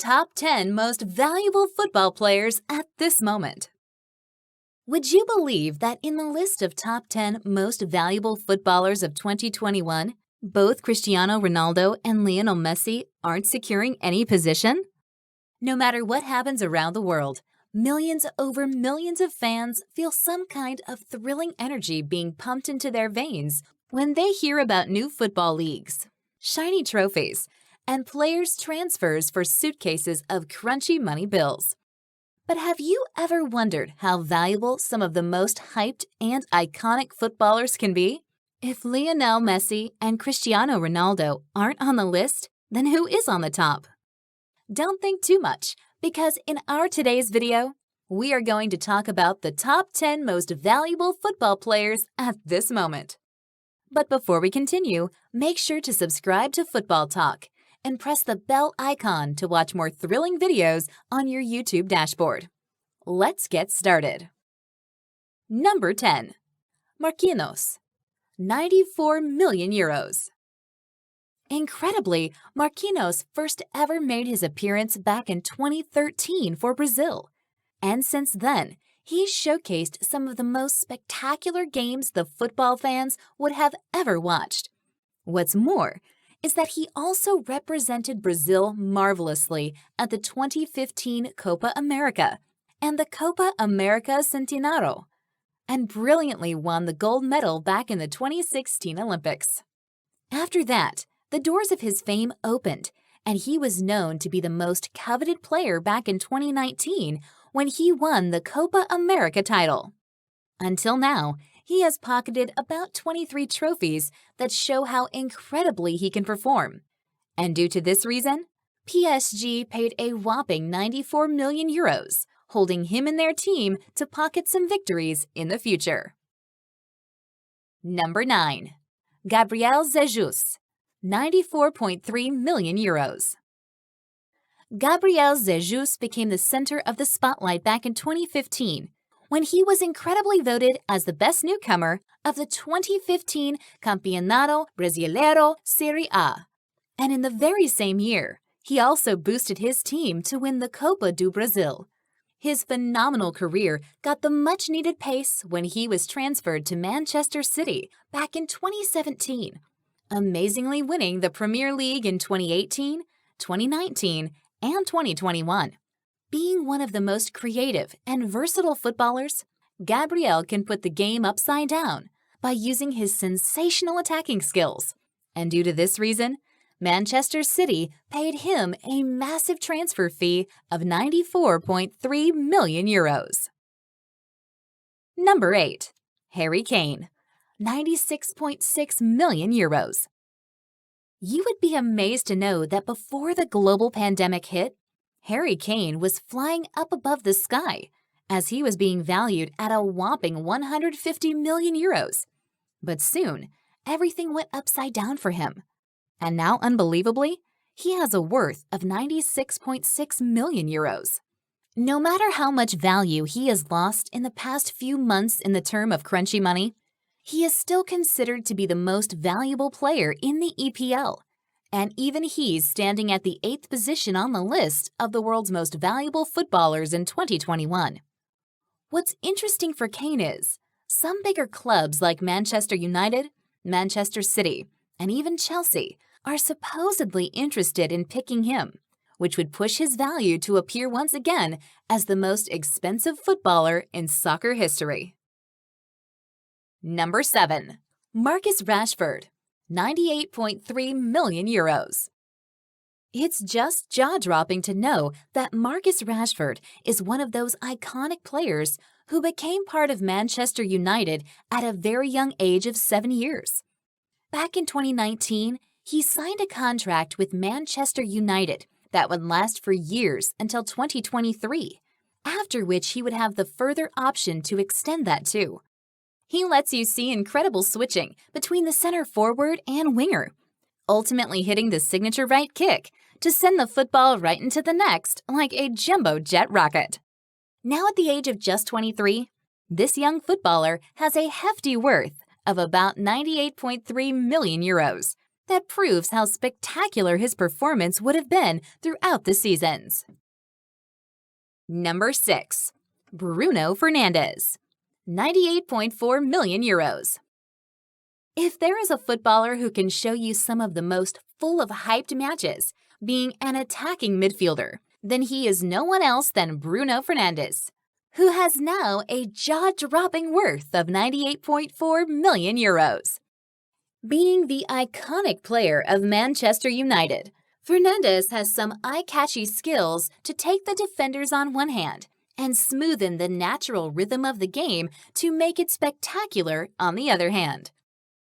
top 10 most valuable football players at this moment. Would you believe that in the list of top 10 most valuable footballers of 2021, both Cristiano Ronaldo and Lionel Messi aren't securing any position? No matter what happens around the world, millions over millions of fans feel some kind of thrilling energy being pumped into their veins when they hear about new football leagues, shiny trophies, and players' transfers for suitcases of crunchy money bills. But have you ever wondered how valuable some of the most hyped and iconic footballers can be? If Lionel Messi and Cristiano Ronaldo aren't on the list, then who is on the top? Don't think too much, because in our today's video, we are going to talk about the top 10 most valuable football players at this moment. But before we continue, make sure to subscribe to Football Talk and press the bell icon to watch more thrilling videos on your YouTube dashboard. Let's get started. Number 10. Marquinhos, 94 million euros. Incredibly, Marquinhos first ever made his appearance back in 2013 for Brazil. And since then, he's showcased some of the most spectacular games the football fans would have ever watched. What's more is that he also represented Brazil marvelously at the 2015 Copa America and the Copa America Centenário, and brilliantly won the gold medal back in the 2016 Olympics. After that, the doors of his fame opened, and he was known to be the most coveted player back in 2019 when he won the Copa America title. Until now, he has pocketed about 23 trophies that show how incredibly he can perform. And due to this reason, PSG paid a whopping 94 million euros, holding him and their team to pocket some victories in the future. Number 9. Gabriel Jesus, 94.3 million euros. Gabriel Jesus became the center of the spotlight back in 2015 when he was incredibly voted as the best newcomer of the 2015 Campeonato Brasileiro Série A. And in the very same year, he also boosted his team to win the Copa do Brasil. His phenomenal career got the much-needed pace when he was transferred to Manchester City back in 2017, amazingly winning the Premier League in 2018, 2019, and 2021. Being one of the most creative and versatile footballers, Gabriel can put the game upside down by using his sensational attacking skills. And due to this reason, Manchester City paid him a massive transfer fee of 94.3 million euros. Number 8. Harry Kane, 96.6 million euros. You would be amazed to know that before the global pandemic hit, Harry Kane was flying up above the sky as he was being valued at a whopping 150 million euros. But soon, everything went upside down for him. And now, unbelievably, he has a worth of 96.6 million euros. No matter how much value he has lost in the past few months in the term of crunchy money, he is still considered to be the most valuable player in the EPL. And even he's standing at the 8th position on the list of the world's most valuable footballers in 2021. What's interesting for Kane is, some bigger clubs like Manchester United, Manchester City, and even Chelsea are supposedly interested in picking him, which would push his value to appear once again as the most expensive footballer in soccer history. Number 7. Marcus Rashford, 98.3 million euros. It's just jaw-dropping to know that Marcus Rashford is one of those iconic players who became part of Manchester United at a very young age of 7 years. Back in 2019, he signed a contract with Manchester United that would last for years until 2023, after which he would have the further option to extend that too. He lets you see incredible switching between the center forward and winger, ultimately hitting the signature right kick to send the football right into the next like a jumbo jet rocket. Now at the age of just 23, this young footballer has a hefty worth of about 98.3 million euros, That proves how spectacular his performance would have been throughout the seasons. Number 6. Bruno Fernandes, 98.4 million euros. If there is a footballer who can show you some of the most full of hyped matches, being an attacking midfielder, then he is no one else than Bruno Fernandes, who has now a jaw-dropping worth of 98.4 million euros. Being the iconic player of Manchester United, Fernandes has some eye-catchy skills to take the defenders on one hand and smoothen the natural rhythm of the game to make it spectacular on the other hand.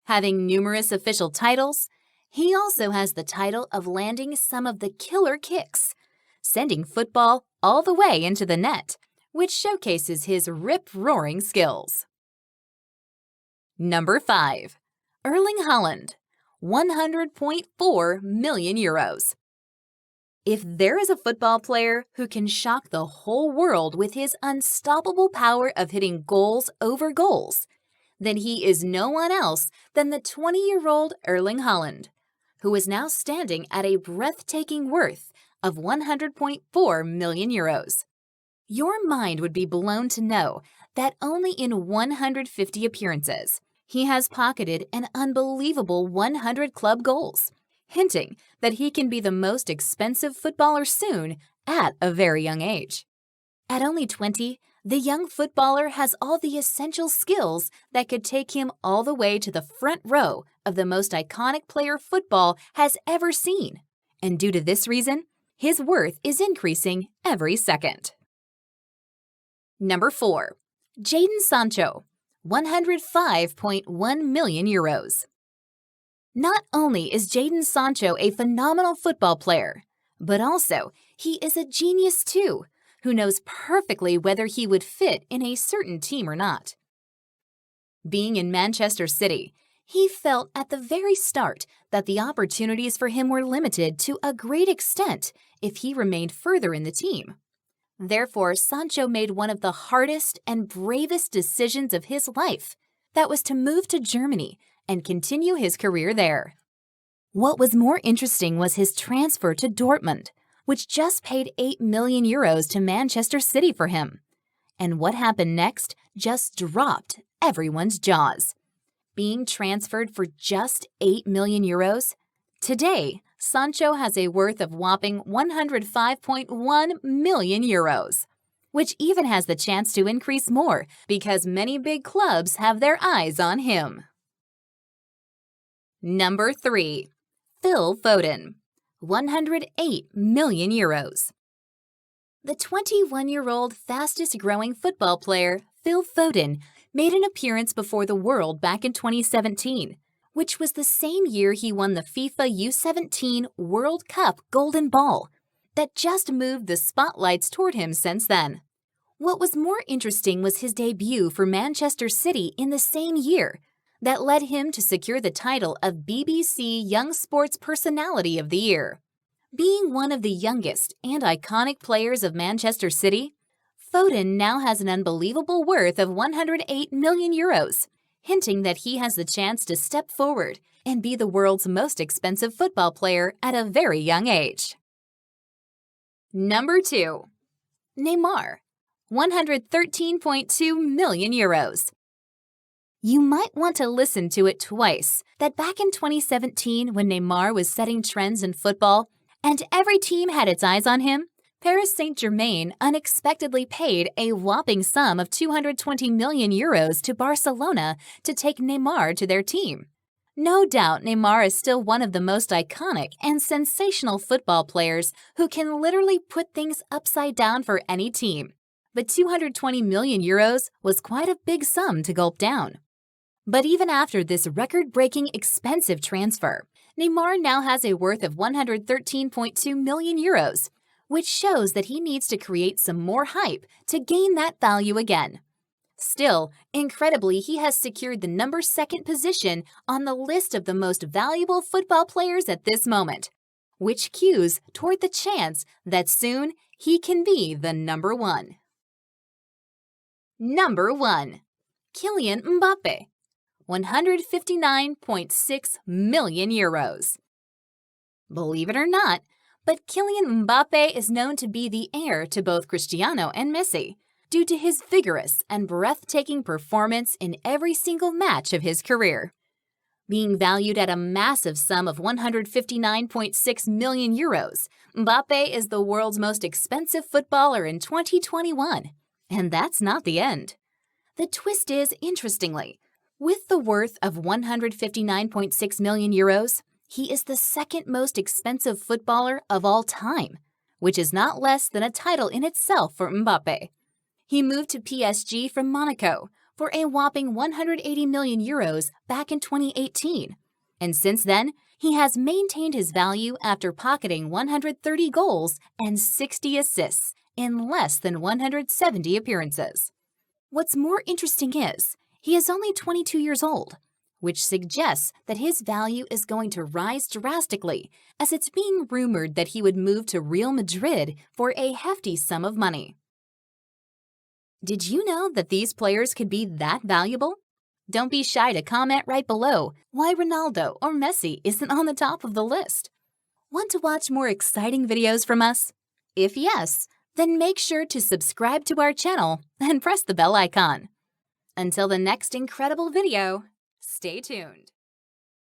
Having numerous official titles, he also has the title of landing some of the killer kicks, sending football all the way into the net, which showcases his rip-roaring skills. Number 5. Erling Haaland, 100.4 million euros. If there is a football player who can shock the whole world with his unstoppable power of hitting goals over goals, then he is no one else than the 20-year-old Erling Haaland, who is now standing at a breathtaking worth of 100.4 million euros. Your mind would be blown to know that only in 150 appearances, he has pocketed an unbelievable 100 club goals, hinting that he can be the most expensive footballer soon at a very young age. At only 20, the young footballer has all the essential skills that could take him all the way to the front row of the most iconic player football has ever seen. And due to this reason, his worth is increasing every second. Number 4. Jadon Sancho, 105.1 million euros. Not only is Jadon Sancho a phenomenal football player, but also he is a genius too, who knows perfectly whether he would fit in a certain team or not. Being in Manchester City, he felt at the very start that the opportunities for him were limited to a great extent if he remained further in the team. Therefore, Sancho made one of the hardest and bravest decisions of his life. That was to move to Germany and continue his career there. What was more interesting was his transfer to Dortmund, which just paid 8 million euros to Manchester City for him. And what happened next just dropped everyone's jaws. Being transferred for just 8 million euros, today, Sancho has a worth of whopping 105.1 million euros, which even has the chance to increase more because many big clubs have their eyes on him. Number 3. Phil Foden, 108 million euros. The 21-year-old fastest-growing football player, Phil Foden, made an appearance before the world back in 2017, which was the same year he won the FIFA U17 World Cup Golden Ball, that just moved the spotlights toward him since then. What was more interesting was his debut for Manchester City in the same year, that led him to secure the title of BBC Young Sports Personality of the Year. Being one of the youngest and iconic players of Manchester City, Foden now has an unbelievable worth of 108 million euros, hinting that he has the chance to step forward and be the world's most expensive football player at a very young age. Number 2. Neymar, 113.2 million euros. You might want to listen to it twice, that back in 2017 when Neymar was setting trends in football and every team had its eyes on him, Paris Saint-Germain unexpectedly paid a whopping sum of 220 million euros to Barcelona to take Neymar to their team. No doubt Neymar is still one of the most iconic and sensational football players who can literally put things upside down for any team. But 220 million euros was quite a big sum to gulp down. But even after this record-breaking expensive transfer, Neymar now has a worth of 113.2 million euros, which shows that he needs to create some more hype to gain that value again. Still, incredibly, he has secured the number 2 position on the list of the most valuable football players at this moment, which cues toward the chance that soon he can be the number 1. Number 1. Kylian Mbappe, 159.6 million euros. Believe it or not, but Kylian Mbappe is known to be the heir to both Cristiano and Messi due to his vigorous and breathtaking performance in every single match of his career. Being valued at a massive sum of 159.6 million euros, Mbappe is the world's most expensive footballer in 2021. And that's not the end. The twist is, interestingly, with the worth of 159.6 million euros, he is the second most expensive footballer of all time, which is not less than a title in itself for Mbappe. He moved to PSG from Monaco for a whopping 180 million euros back in 2018. And since then, he has maintained his value after pocketing 130 goals and 60 assists in less than 170 appearances. What's more interesting is, he is only 22 years old, which suggests that his value is going to rise drastically, as it's being rumored that he would move to Real Madrid for a hefty sum of money. Did you know that these players could be that valuable? Don't be shy to comment right below why Ronaldo or Messi isn't on the top of the list. Want to watch more exciting videos from us? If yes, then make sure to subscribe to our channel and press the bell icon. Until the next incredible video, stay tuned.